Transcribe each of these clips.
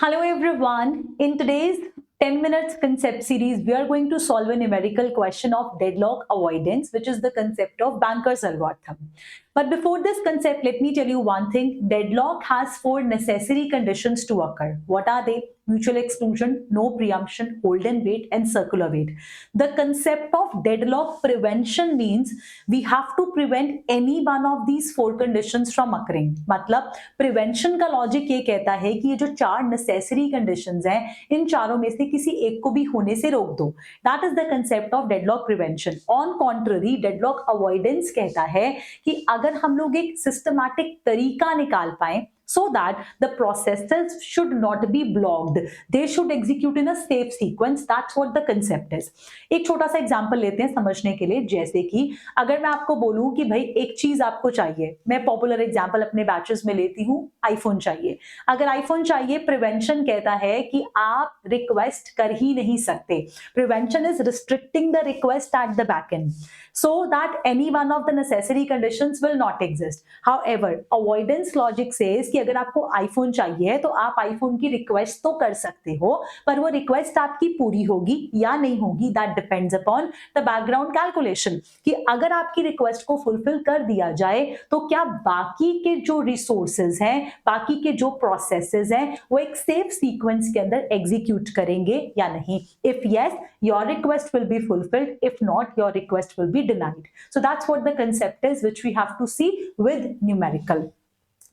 Hello everyone. In today's 10 minutes concept series, we are going to solve a numerical question of deadlock avoidance, which is the concept of Banker's algorithm. But before this concept, let me tell you one thing. Deadlock has four necessary conditions to occur. What are they? Mutual exclusion, no preemption, hold and wait, and circular wait. The concept of deadlock prevention means we have to prevent any one of these four conditions from occurring. मतलब prevention का logic ये कहता है कि ये जो चार necessary conditions हैं, इन चारों में से किसी एक को भी होने से रोक दो. That is the concept of deadlock prevention. On contrary, deadlock avoidance कहता है कि अगर हम लोग एक systematic तरीका निकाल पाए so that the processes should not be blocked, they should execute in a safe sequence. That's what the concept is. एक छोटा सा एग्जांपल लेते हैं समझने के लिए. जैसे कि अगर मैं आपको बोलूं कि भाई एक चीज आपको चाहिए, मैं पॉपुलर एग्जांपल अपने बैचेस में लेती हूं, आईफोन चाहिए. अगर आईफोन चाहिए, प्रिवेंशन कहता है कि आप रिक्वेस्ट कर ही नहीं सकते. Prevention is restricting the request at the back and so that any one of the necessary conditions will not exist. However, avoidance logic says कि अगर आपको आईफोन चाहिए तो आप आईफोन की रिक्वेस्ट तो कर सकते हो, पर वो रिक्वेस्ट आपकी पूरी होगी या नहीं होगी, that depends upon the background calculation. कि अगर आपकी रिक्वेस्ट को फुलफिल कर दिया जाए तो क्या बाकी के जो रिसोर्सेज हैं, बाकी के जो प्रोसेसेस हैं, वो एक सेफ सीक्वेंस के अंदर एग्जीक्यूट करेंगे या नहीं. If yes, your request will be fulfilled. If not, your request will be denied. So that's what the concept is, which we have to see with numerical.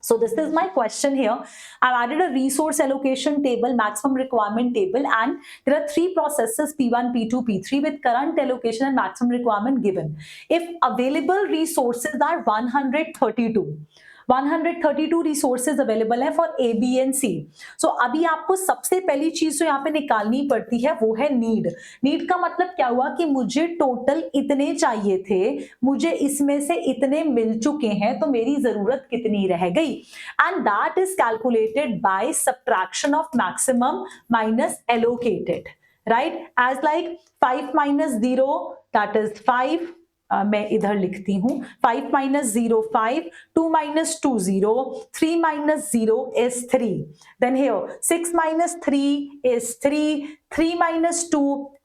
So this is my question here. I've added a resource allocation table, maximum requirement table, and there are three processes P1, P2, P3 with current allocation and maximum requirement given. If available resources are 132 resources available है for A B and सी. सो अभी आपको सबसे पहली चीज जो यहाँ पे निकालनी पड़ती है वो है नीड. नीड का मतलब क्या हुआ कि मुझे टोटल इतने चाहिए थे, मुझे इसमें से इतने मिल चुके हैं, तो मेरी जरूरत कितनी रह गई. And that is calculated by subtraction of maximum minus allocated, right. As like 5 minus 0 that is 5. मैं इधर लिखती हूं 5 minus 0 5, 2 minus 2 0, 3 minus 0 is 3. Then here 6 minus 3 is 3, 3 minus 2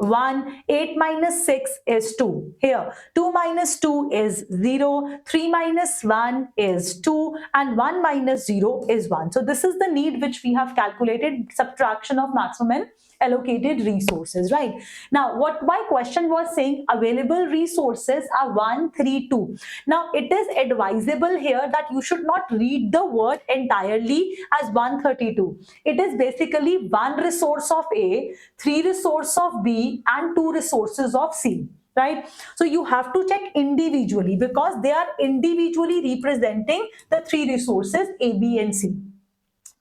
1, 8 minus 6 is 2. Here 2 minus 2 is 0, 3 minus 1 is 2, and 1 minus 0 is 1. So this is the need which we have calculated, subtraction of maximum and allocated resources, right? Now what my question was saying, available resources are 132. Now it is advisable here that you should not read the word entirely as 132. It is basically one resource of A, 3 resources of B, and 2 resources of C, right? So you have to check individually because they are individually representing the 3 resources A, B and C.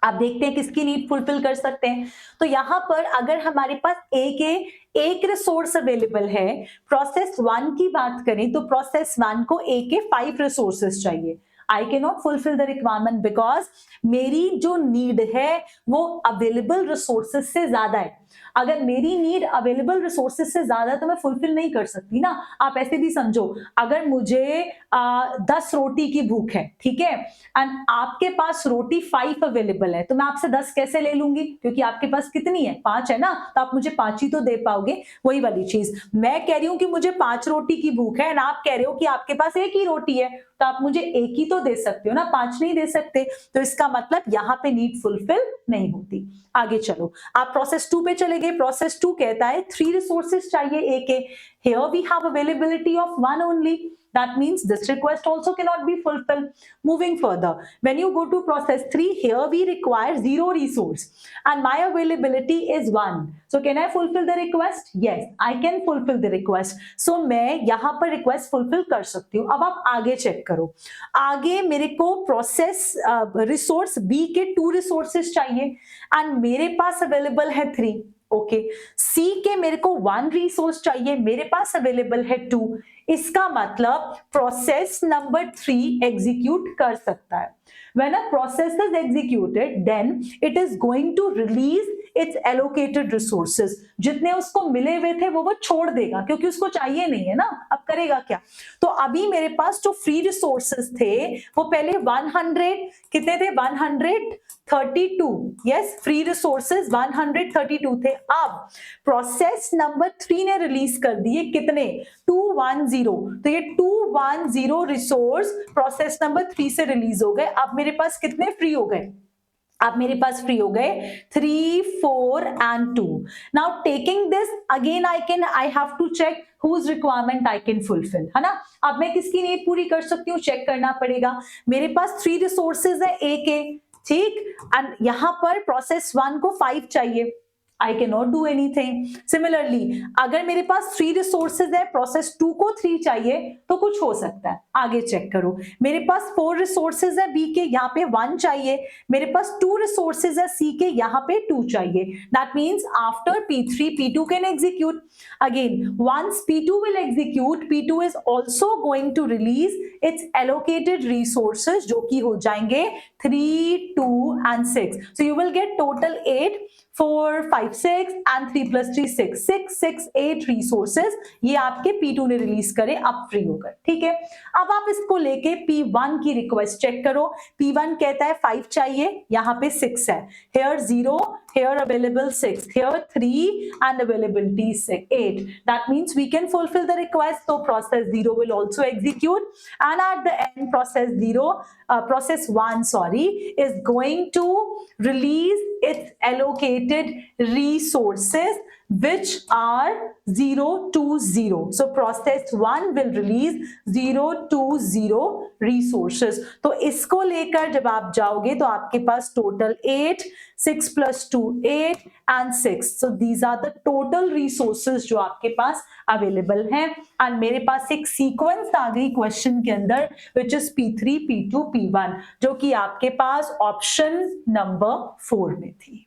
आप देखते हैं किसकी need fulfil कर सकते हैं. तो यहां पर अगर हमारे पास ए के एक रिसोर्स अवेलेबल है, प्रोसेस 1 की बात करें तो प्रोसेस 1 को ए के 5 रिसोर्सेस चाहिए. I cannot fulfill the requirement because मेरी जो नीड है वो अवेलेबल रिसोर्सेज से ज्यादा है. अगर मेरी नीड अवेलेबल रिसोर्सेज से ज्यादा तो मैं फुलफिल नहीं कर सकती ना. आप ऐसे भी समझो, अगर मुझे 10 रोटी की भूख है, ठीक है, एंड आपके पास रोटी 5 अवेलेबल है, तो मैं आपसे 10 कैसे ले लूंगी? क्योंकि आपके पास कितनी है? 5 है ना, तो आप मुझे 5 ही तो दे पाओगे. वही वाली चीज मैं कह रही हूं कि मुझे 5 रोटी की भूख है, एंड आप कह रहे हो कि आपके पास एक ही रोटी है, तो आप मुझे एक ही तो दे सकते हो ना, 5 नहीं दे सकते. तो इसका मतलब यहाँ पे नीड फुलफिल नहीं होती. आगे चलो, आप प्रोसेस 2 पे चले गए. प्रोसेस 2 कहता है 3 रिसोर्सेज चाहिए ए के. Here we have availability of 1 only. That means this request also cannot be fulfilled. Moving further, when you go to process 3, here we require 0 resource and my availability is 1. So can I fulfill the request? Yes, I can fulfill the request. So मैं यहाँ पर request fulfill कर सकती हूँ. अब आप आगे check करो. आगे मेरे को process resource B के 2 resources चाहिए and मेरे पास available है 3. ओके, सी के मेरे को 1 रिसोर्स चाहिए, मेरे पास अवेलेबल है 2. इसका मतलब प्रोसेस नंबर 3 एग्जीक्यूट कर सकता है. When a process is executed, then it is going to release its allocated resources. जितने उसको मिले हुए थे वो छोड़ देगा क्योंकि उसको चाहिए नहीं है ना. अब करेगा क्या? तो अभी मेरे पास जो फ्री रिसोर्सेज थे वो पहले 100 कितने थे? 100 32, यस, फ्री रिसोर्सेज 132 थे। अब प्रोसेस नंबर 3 ने रिलीज कर दिए कितने, 210। तो ये 210 रिसोर्स प्रोसेस नंबर 3 से रिलीज हो गए। अब मेरे पास कितने फ्री हो गए, अब मेरे पास फ्री हो गए 3, 4 and 2। Now taking this again I have to check whose requirement I can fulfill, है ना। अब मैं किसकी नीड पूरी कर सकती हूँ, चेक करना पड़ेगा। मेरे पास 3 रिसोर्सेज है ए के, ठीक, एंड यहां पर प्रोसेस 1 को 5 चाहिए, I cannot do anything. Similarly, अगर मेरे पास 3 रिसोर्सेज है, प्रोसेस 2 को 3 चाहिए, तो कुछ हो सकता है, आगे चेक करो। मेरे पास 4 रिसोर्सेज है बी के, यहाँ पे 1 चाहिए। मेरे पास 2 रिसोर्सेज है सी के, यहाँ पे 2 चाहिए। That means after P3, P2 can execute. Again, once P2 will execute, P2 is also going to release its allocated resources, जो कि हो जाएंगे 3, 2 and 6. So you will get total 8, 4, 5, 6 and 3 plus 3 6, 6, 6, 8 resources ये आपके P2 ने release करे, अब free होकर, ठीक है। अब आप इसको लेके P1 की रिक्वेस्ट चेक करो। P1 कहता है 5 चाहिए, यहाँ पे 6 है, here 0, here available 6, here 3 and availability 8. That means we can fulfill the request, so process 0 will also execute, and at the end process 1 is going to release its allocated resources which are 0 to 0. So process 1 will release 0 to 0 resources. तो इसको लेकर जब आप जाओगे तो आपके पास total 8, 6 plus 2 8 and 6. So these are the total resources जो आपके पास available हैं। and मेरे पास एक sequence आ गई question के अंदर which is P3, P2, P1 जो कि आपके पास option number 4 में थी,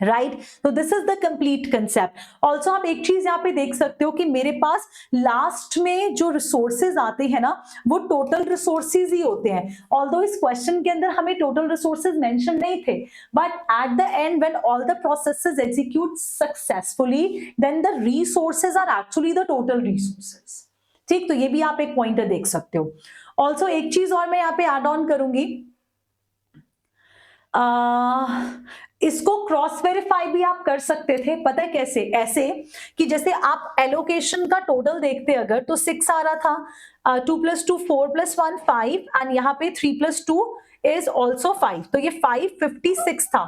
राइट। तो this is the complete concept. Also आप एक चीज यहाँ पे देख सकते हो कि मेरे पास लास्ट में जो रिसोर्सेज आते हैं ना, वो टोटल रिसोर्सेज ही होते हैं। ऑल्दो इस क्वेश्चन के अंदर हमें टोटल रिसोर्सेज मेंशन नहीं थे, but at the end when all the processes execute successfully, then the resources are actually the total resources, ठीक। तो ये भी आप एक पॉइंटर देख सकते हो। ऑल्सो एक चीज और मैं यहाँ पे एड ऑन करूंगी, इसको क्रॉस वेरीफाई भी आप कर सकते थे, पता है कैसे, ऐसे कि जैसे आप एलोकेशन का टोटल देखते अगर तो 6 आ रहा था, 2 plus 2 4 plus 1 5 एंड यहाँ पे 3 plus 2 is also 5, तो ये 556 था।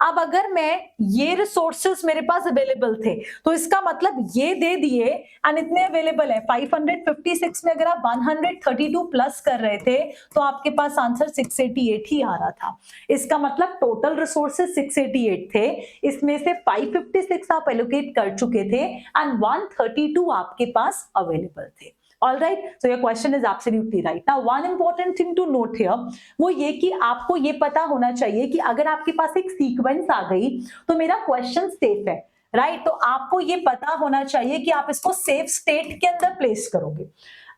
अब अगर मैं ये रिसोर्सेज मेरे पास अवेलेबल थे तो इसका मतलब ये दे दिए एंड इतने अवेलेबल है। 556 में अगर आप 132 प्लस कर रहे थे तो आपके पास आंसर 688 ही आ रहा था। इसका मतलब टोटल रिसोर्सेज 688 थे, इसमें से 556 आप एलोकेट कर चुके थे एंड 132 आपके पास अवेलेबल थे। All right, so your question is absolutely right. Now, one important thing to note here, वो ये कि आपको ये पता होना चाहिए कि अगर आपके पास एक सीक्वेंस आ गई तो मेरा क्वेश्चन सेफ है, राइट। तो आपको ये पता होना चाहिए कि आप इसको सेफ स्टेट के अंदर प्लेस करोगे।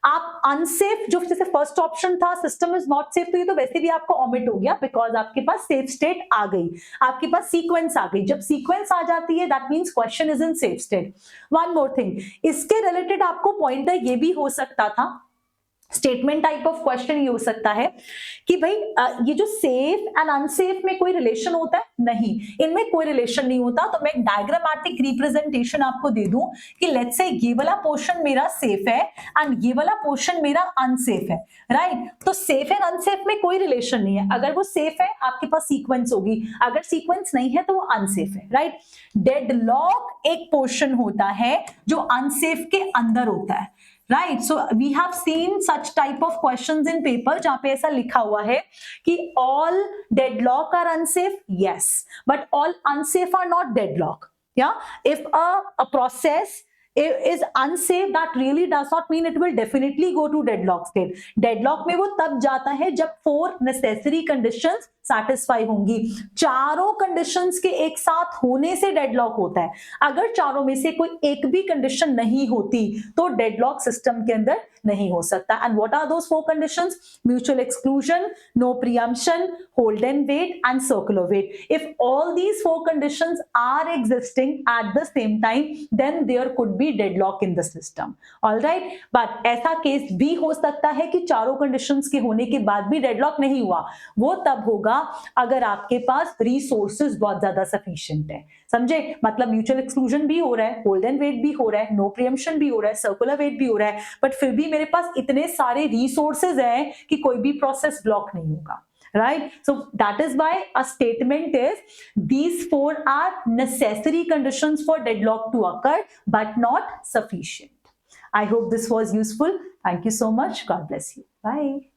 आप अनसेफ, जो जैसे फर्स्ट ऑप्शन था सिस्टम इज नॉट सेफ, तो ये तो वैसे भी आपको ओमिट हो गया बिकॉज आपके पास सेफ स्टेट आ गई, आपके पास सीक्वेंस आ गई। जब सीक्वेंस आ जाती है that means question is in safe state. One more thing, इसके रिलेटेड आपको पॉइंटर ये भी हो सकता था, स्टेटमेंट टाइप ऑफ क्वेश्चन ये हो सकता है कि भाई ये जो सेफ एंड अनसेफ में कोई रिलेशन होता है, नहीं, इनमें कोई रिलेशन नहीं होता। तो मैं एक डायग्रामेटिक रिप्रेजेंटेशन आपको दे दूं कि लेट्स से ये वाला पोर्शन मेरा सेफ है एंड ये वाला पोर्शन मेरा अनसेफ है, राइट। तो सेफ एंड अनसेफ में कोई रिलेशन नहीं है। अगर वो सेफ है आपके पास सीक्वेंस होगी, अगर सीक्वेंस नहीं है तो वो अनसेफ है, राइट। डेडलॉक एक पोर्शन होता है जो अनसेफ के अंदर होता है, right. So we have seen such type of questions in paper जहां पे ऐसा लिखा हुआ है कि all deadlock are unsafe, yes, but all unsafe are not deadlock. या if a process is unsafe, that really does not mean it will definitely go to deadlock state. deadlock में वो तब जाता है जब 4 necessary conditions satisfy होंगी। चारों conditions के एक साथ होने से deadlock होता है। अगर चारों में से कोई एक भी condition नहीं होती तो deadlock system के अंदर नहीं हो सकता. And what are those 4 conditions? Mutual exclusion, no preemption, hold and wait, and circular wait. If all these 4 conditions are existing at the same time, then there could be deadlock in the system. All right, but ऐसा case भी हो सकता है कि चारों conditions के होने के बाद भी डेडलॉक नहीं हुआ. वो तब होगा अगर आपके पास रिसोर्सेज बहुत ज्यादा सफिशिएंट है. समझे? मतलब म्यूचुअल एक्सक्लूजन भी हो रहा है, होल्ड एंड वेट भी हो रहा है, नो प्रीएम्पशन भी हो रहा है, सर्कुलर वेट भी हो रहा है, बट फिर भी मेरे पास इतने सारे रिसोर्सेज हैं कि कोई भी प्रोसेस ब्लॉक नहीं होगा. Right? So that is why a statement is these 4 are necessary conditions for deadlock to occur, but not sufficient. I hope this was useful. Thank you so much. God bless you. Bye.